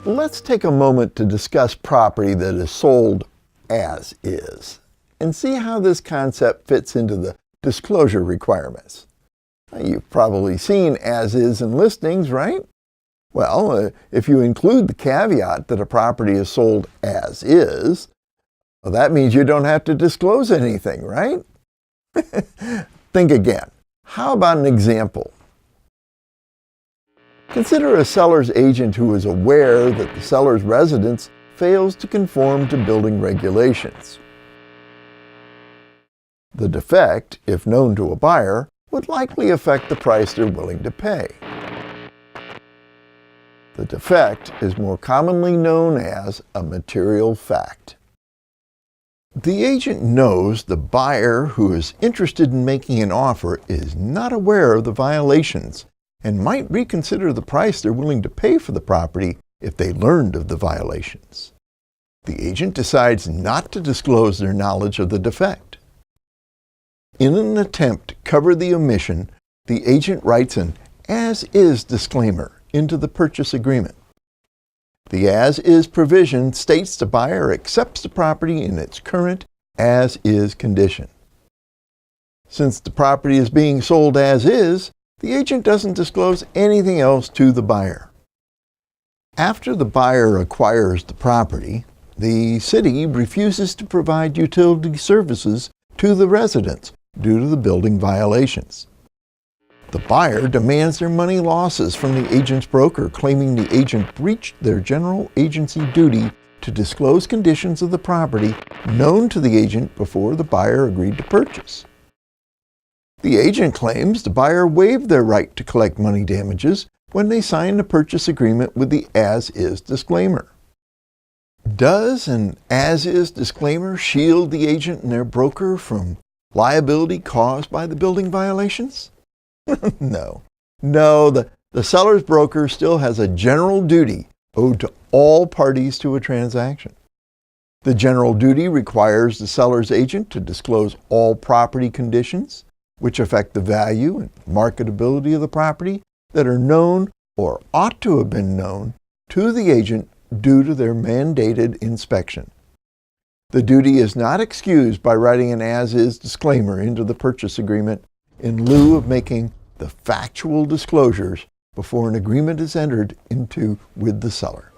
Let's take a moment to discuss property that is sold as is, and see how this concept fits into the disclosure requirements. You've probably seen as is in listings, right? Well, if you include the caveat that a property is sold as is, well, that means you don't have to disclose anything, right? Think again. How about an example? Consider a seller's agent who is aware that the seller's residence fails to conform to building regulations. The defect, if known to a buyer, would likely affect the price they're willing to pay. The defect is more commonly known as a material fact. The agent knows the buyer who is interested in making an offer is not aware of the violations and might reconsider the price they're willing to pay for the property if they learned of the violations. The agent decides not to disclose their knowledge of the defect. In an attempt to cover the omission, the agent writes an as-is disclaimer into the purchase agreement. The as-is provision states the buyer accepts the property in its current as-is condition. Since the property is being sold as is, the agent doesn't disclose anything else to the buyer. After the buyer acquires the property, the city refuses to provide utility services to the residents due to the building violations. The buyer demands their money losses from the agent's broker, claiming the agent breached their general agency duty to disclose conditions of the property known to the agent before the buyer agreed to purchase. The agent claims the buyer waived their right to collect money damages when they signed the purchase agreement with the as-is disclaimer. Does an as-is disclaimer shield the agent and their broker from liability caused by the building violations? No. The seller's broker still has a general duty owed to all parties to a transaction. The general duty requires the seller's agent to disclose all property conditions which affect the value and marketability of the property that are known or ought to have been known to the agent due to their mandated inspection. The duty is not excused by writing an as-is disclaimer into the purchase agreement in lieu of making the factual disclosures before an agreement is entered into with the seller.